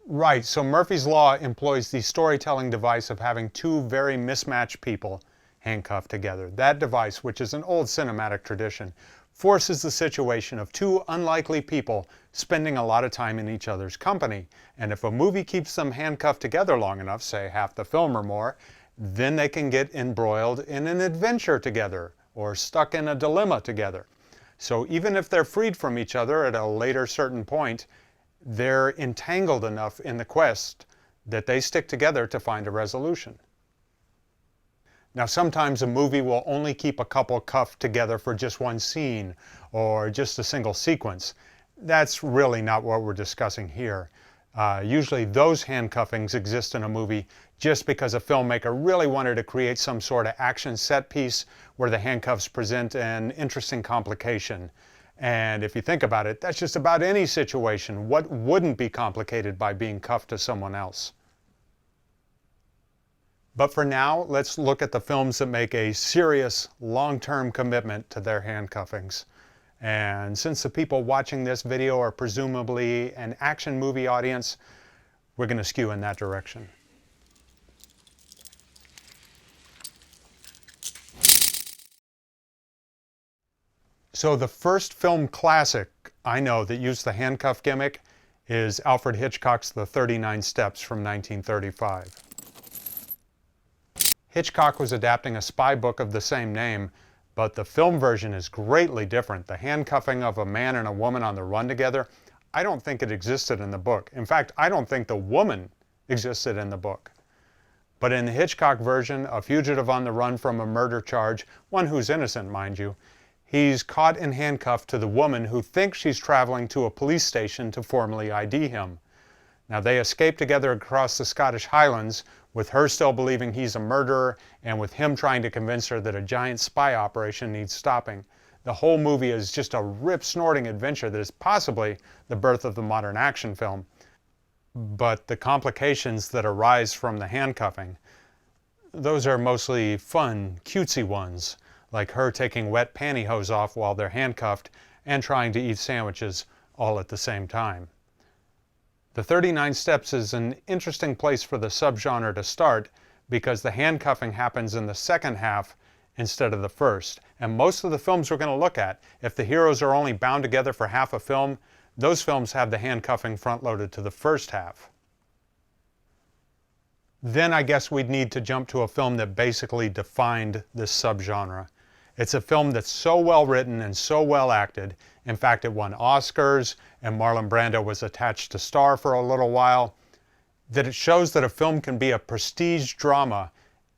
Right, so Murphy's Law employs the storytelling device of having two very mismatched people handcuffed together. That device, which is an old cinematic tradition, forces the situation of two unlikely people spending a lot of time in each other's company. And if a movie keeps them handcuffed together long enough, say half the film or more, then they can get embroiled in an adventure together or stuck in a dilemma together. So even if they're freed from each other at a later certain point, they're entangled enough in the quest that they stick together to find a resolution. Now, sometimes a movie will only keep a couple cuffed together for just one scene or just a single sequence. That's really not what we're discussing here. Usually those handcuffings exist in a movie just because a filmmaker really wanted to create some sort of action set piece where the handcuffs present an interesting complication. And if you think about it, that's just about any situation. What wouldn't be complicated by being cuffed to someone else? But for now, let's look at the films that make a serious, long-term commitment to their handcuffings. And since the people watching this video are presumably an action movie audience, we're going to skew in that direction. So the first film classic I know that used the handcuff gimmick is Alfred Hitchcock's The 39 Steps from 1935. Hitchcock was adapting a spy book of the same name, but the film version is greatly different. The handcuffing of a man and a woman on the run together, I don't think it existed in the book. In fact, I don't think the woman existed in the book. But in the Hitchcock version, a fugitive on the run from a murder charge, one who's innocent, mind you, he's caught and handcuffed to the woman who thinks she's traveling to a police station to formally ID him. Now, they escape together across the Scottish Highlands, with her still believing he's a murderer and with him trying to convince her that a giant spy operation needs stopping. The whole movie is just a rip-snorting adventure that is possibly the birth of the modern action film. But the complications that arise from the handcuffing, those are mostly fun, cutesy ones, like her taking wet pantyhose off while they're handcuffed and trying to eat sandwiches all at the same time. The 39 Steps is an interesting place for the subgenre to start because the handcuffing happens in the second half instead of the first. And most of the films we're going to look at, if the heroes are only bound together for half a film, those films have the handcuffing front-loaded to the first half. Then I guess we'd need to jump to a film that basically defined this subgenre. It's a film that's so well written and so well acted. In fact, it won Oscars, and Marlon Brando was attached to star for a little while, that it shows that a film can be a prestige drama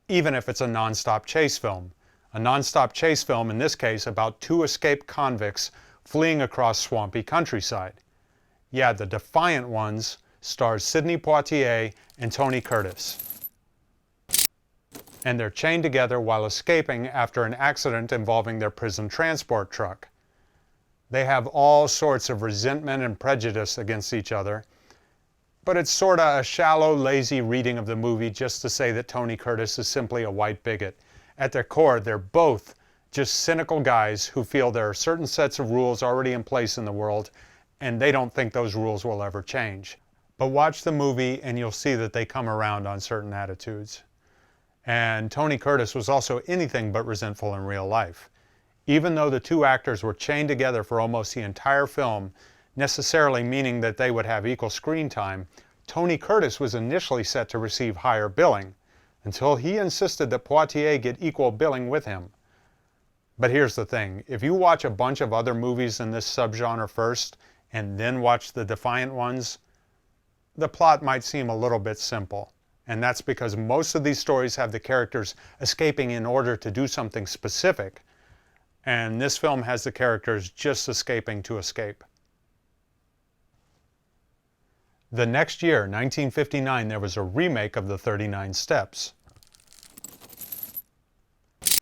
even if it's a non-stop chase film. A non-stop chase film, in this case, about two escaped convicts fleeing across swampy countryside. Yeah, The Defiant Ones stars Sidney Poitier and Tony Curtis. And they're chained together while escaping after an accident involving their prison transport truck. They have all sorts of resentment and prejudice against each other, but it's sort of a shallow, lazy reading of the movie just to say that Tony Curtis is simply a white bigot. At their core, they're both just cynical guys who feel there are certain sets of rules already in place in the world, and they don't think those rules will ever change. But watch the movie and you'll see that they come around on certain attitudes. And Tony Curtis was also anything but resentful in real life. Even though the two actors were chained together for almost the entire film, necessarily meaning that they would have equal screen time, Tony Curtis was initially set to receive higher billing, until he insisted that Poitier get equal billing with him. But here's the thing, if you watch a bunch of other movies in this subgenre first, and then watch The Defiant Ones, the plot might seem a little bit simple. And that's because most of these stories have the characters escaping in order to do something specific. And this film has the characters just escaping to escape. The next year, 1959, there was a remake of The 39 Steps.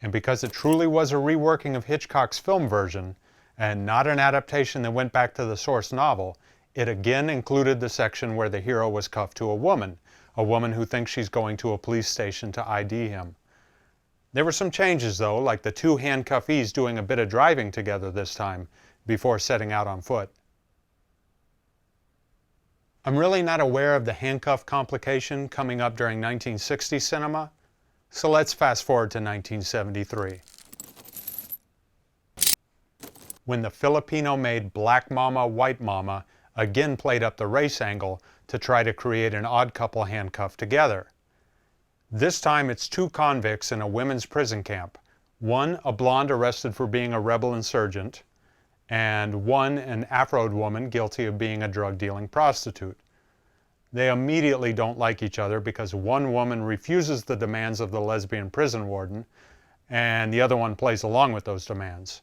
And because it truly was a reworking of Hitchcock's film version, and not an adaptation that went back to the source novel, it again included the section where the hero was cuffed to a woman who thinks she's going to a police station to ID him. There were some changes though, like the two handcuffees doing a bit of driving together this time, before setting out on foot. I'm really not aware of the handcuff complication coming up during 1960 cinema, so let's fast forward to 1973. When the Filipino-made Black Mama, White Mama again played up the race angle to try to create an odd couple handcuffed together. This time it's two convicts in a women's prison camp. One, a blonde arrested for being a rebel insurgent, and one, an Afroed woman guilty of being a drug-dealing prostitute. They immediately don't like each other because one woman refuses the demands of the lesbian prison warden, and the other one plays along with those demands.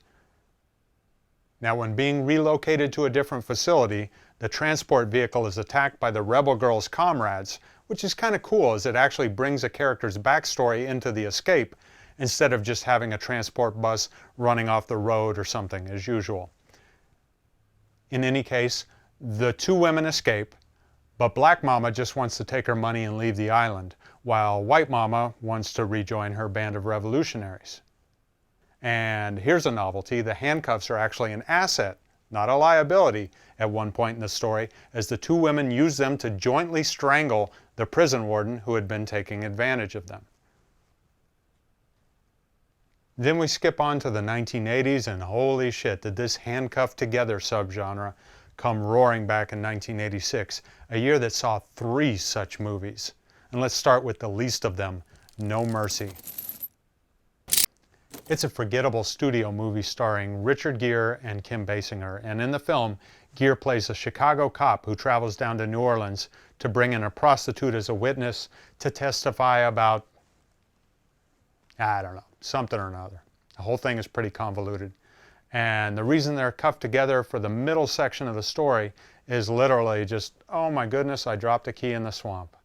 Now, when being relocated to a different facility, the transport vehicle is attacked by the rebel girl's comrades, which is kind of cool as it actually brings a character's backstory into the escape instead of just having a transport bus running off the road or something as usual. In any case, the two women escape, but Black Mama just wants to take her money and leave the island, while White Mama wants to rejoin her band of revolutionaries. And here's a novelty, the handcuffs are actually an asset, not a liability, at one point in the story, as the two women use them to jointly strangle the prison warden who had been taking advantage of them. Then we skip on to the 1980s, and holy shit, did this handcuffed together subgenre come roaring back in 1986, a year that saw 3 such movies. And let's start with the least of them, No Mercy. It's a forgettable studio movie starring Richard Gere and Kim Basinger, and in the film, Gere plays a Chicago cop who travels down to New Orleans to bring in a prostitute as a witness to testify about, I don't know, something or another. The whole thing is pretty convoluted. And the reason they're cuffed together for the middle section of the story is literally just, oh my goodness, I dropped a key in the swamp.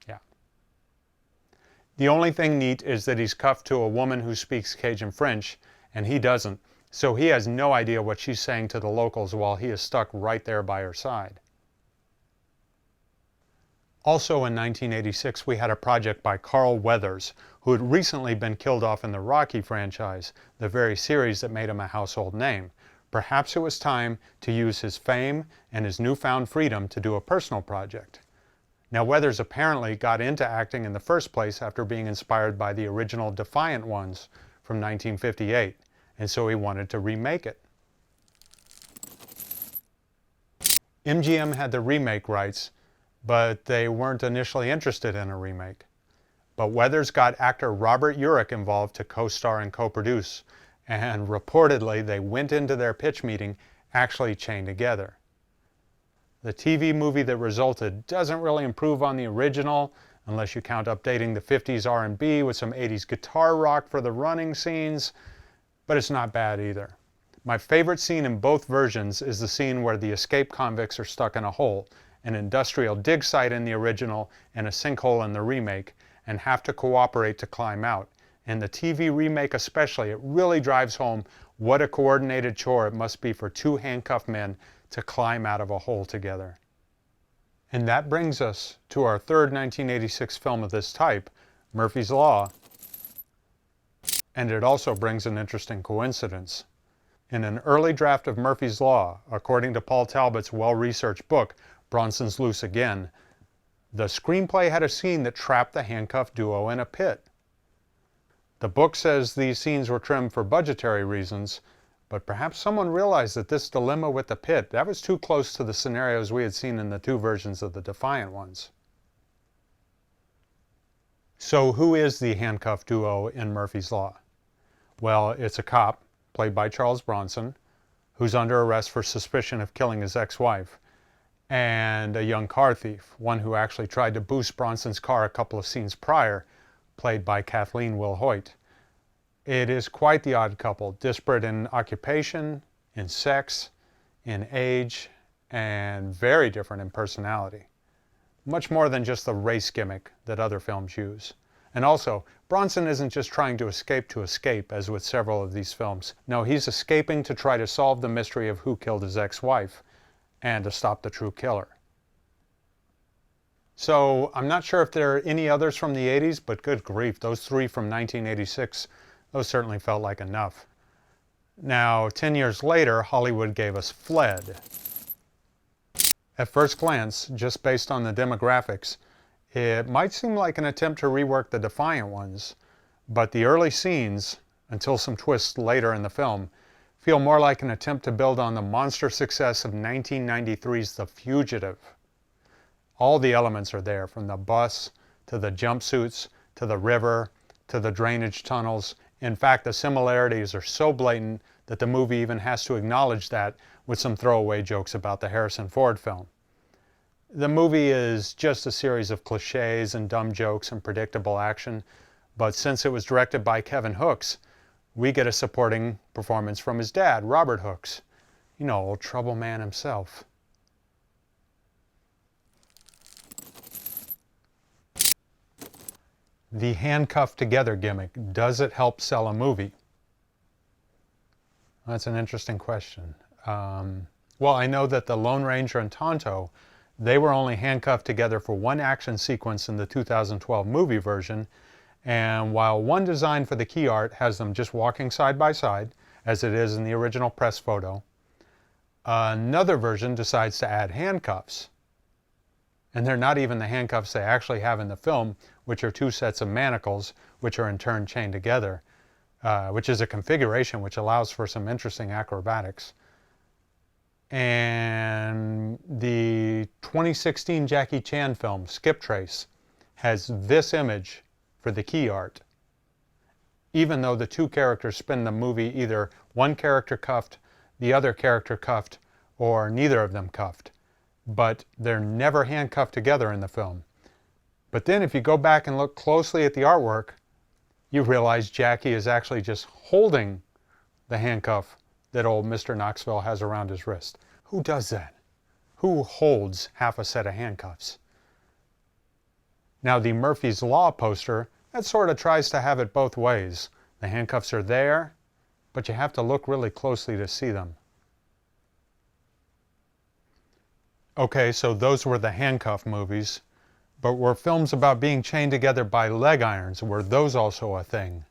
Yeah. The only thing neat is that he's cuffed to a woman who speaks Cajun French, and he doesn't. So he has no idea what she's saying to the locals while he is stuck right there by her side. Also in 1986, we had a project by Carl Weathers, who had recently been killed off in the Rocky franchise, the very series that made him a household name. Perhaps it was time to use his fame and his newfound freedom to do a personal project. Now, Weathers apparently got into acting in the first place after being inspired by the original Defiant Ones from 1958, and so he wanted to remake it. MGM had the remake rights, but they weren't initially interested in a remake. But Weathers got actor Robert Urich involved to co-star and co-produce, and reportedly they went into their pitch meeting actually chained together. The TV movie that resulted doesn't really improve on the original, unless you count updating the 50s R&B with some 80s guitar rock for the running scenes, but it's not bad either. My favorite scene in both versions is the scene where the escaped convicts are stuck in a hole, an industrial dig site in the original and a sinkhole in the remake, and have to cooperate to climb out. In the TV remake especially, it really drives home what a coordinated chore it must be for two handcuffed men to climb out of a hole together. And that brings us to our third 1986 film of this type, Murphy's Law. And it also brings an interesting coincidence. In an early draft of Murphy's Law, according to Paul Talbot's well-researched book, Bronson's Loose Again, the screenplay had a scene that trapped the handcuffed duo in a pit. The book says these scenes were trimmed for budgetary reasons, but perhaps someone realized that this dilemma with the pit, that was too close to the scenarios we had seen in the 2 versions of the Defiant Ones. So who is the handcuffed duo in Murphy's Law? Well, it's a cop, played by Charles Bronson, who's under arrest for suspicion of killing his ex-wife, and a young car thief, one who actually tried to boost Bronson's car a couple of scenes prior, played by Kathleen Will-Hoyt. It is quite the odd couple, disparate in occupation, in sex, in age, and very different in personality. Much more than just the race gimmick that other films use. And also, Bronson isn't just trying to escape, as with several of these films. No, he's escaping to try to solve the mystery of who killed his ex-wife, and to stop the true killer. So, I'm not sure if there are any others from the 80s, but good grief, those 3 from 1986, those certainly felt like enough. Now, 10 years later, Hollywood gave us Fled. At first glance, just based on the demographics, it might seem like an attempt to rework the Defiant Ones, but the early scenes, until some twists later in the film, feel more like an attempt to build on the monster success of 1993's The Fugitive. All the elements are there, from the bus, to the jumpsuits, to the river, to the drainage tunnels. In fact, the similarities are so blatant that the movie even has to acknowledge that with some throwaway jokes about the Harrison Ford film. The movie is just a series of cliches and dumb jokes and predictable action, but since it was directed by Kevin Hooks, we get a supporting performance from his dad, Robert Hooks. You know, old trouble man himself. The handcuffed together gimmick, does it help sell a movie? That's an interesting question. Well, I know that the Lone Ranger and Tonto, they were only handcuffed together for one action sequence in the 2012 movie version, and while one design for the key art has them just walking side by side, as it is in the original press photo, another version decides to add handcuffs. And they're not even the handcuffs they actually have in the film, which are two sets of manacles, which are in turn chained together, which is a configuration which allows for some interesting acrobatics. And the 2016 Jackie Chan film, Skip Trace, has this image for the key art, even though the two characters spin the movie either one character cuffed, the other character cuffed, or neither of them cuffed. But they're never handcuffed together in the film. But then if you go back and look closely at the artwork, you realize Jackie is actually just holding the handcuff that old Mr. Knoxville has around his wrist. Who does that? Who holds half a set of handcuffs? Now the Murphy's Law poster, that sort of tries to have it both ways. The handcuffs are there, but you have to look really closely to see them. Okay, so those were the handcuff movies, but were films about being chained together by leg irons, were those also a thing?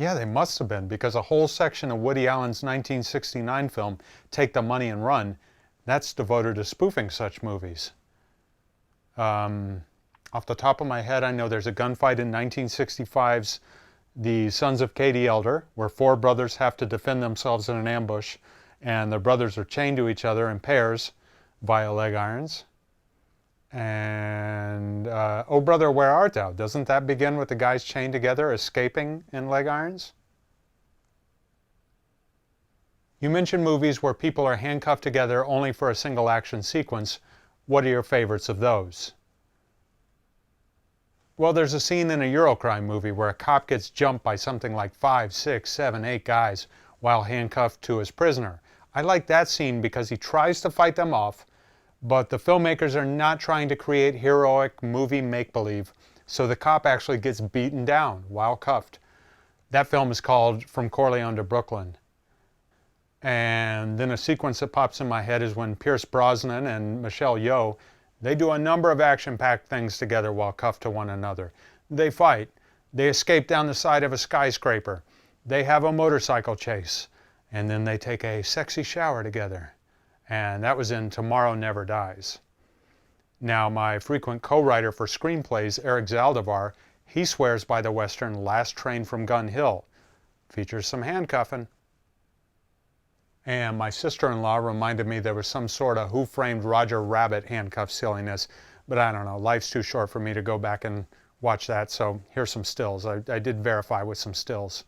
Yeah, they must have been, because a whole section of Woody Allen's 1969 film, Take the Money and Run, that's devoted to spoofing such movies. Off the top of my head, I know there's a gunfight in 1965's The Sons of Katie Elder, where four brothers have to defend themselves in an ambush, and the brothers are chained to each other in pairs via leg irons. And Oh Brother, Where Art Thou? Doesn't that begin with the guys chained together escaping in leg irons? You mentioned movies where people are handcuffed together only for a single action sequence. What are your favorites of those? Well, there's a scene in a Eurocrime movie where a cop gets jumped by something like 5, 6, 7, 8 guys while handcuffed to his prisoner. I like that scene because he tries to fight them off, but the filmmakers are not trying to create heroic movie make-believe, so the cop actually gets beaten down while cuffed. That film is called From Corleone to Brooklyn. And then a sequence that pops in my head is when Pierce Brosnan and Michelle Yeoh, they do a number of action-packed things together while cuffed to one another. They fight, they escape down the side of a skyscraper, they have a motorcycle chase, and then they take a sexy shower together. And that was in Tomorrow Never Dies. Now, my frequent co-writer for screenplays, Eric Zaldivar, he swears by the Western Last Train from Gun Hill. Features some handcuffing. And my sister-in-law reminded me there was some sort of Who Framed Roger Rabbit handcuff silliness, but I don't know, life's too short for me to go back and watch that, so here's some stills. I did verify with some stills.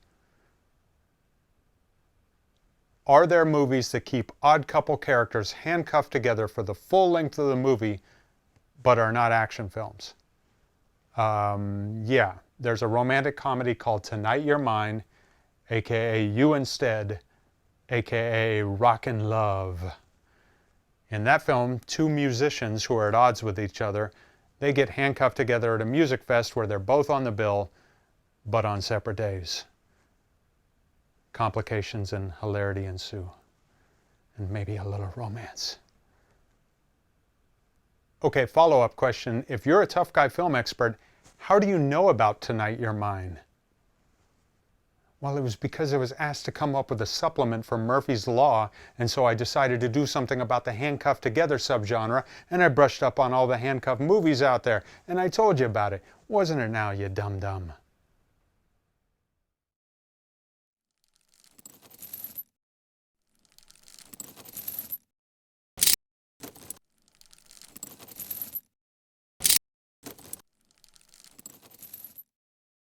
Are there movies that keep odd couple characters handcuffed together for the full length of the movie, but are not action films? Yeah, there's a romantic comedy called Tonight You're Mine, aka You Instead, aka Rockin' Love. In that film, two musicians who are at odds with each other, they get handcuffed together at a music fest where they're both on the bill, but on separate days. Complications and hilarity ensue, and maybe a little romance. Okay, follow-up question. If you're a tough guy film expert, how do you know about Tonight You're Mine? Well, it was because I was asked to come up with a supplement for Murphy's Law, and so I decided to do something about the handcuffed together subgenre, and I brushed up on all the handcuffed movies out there, and I told you about it. Wasn't it now, you dum-dum?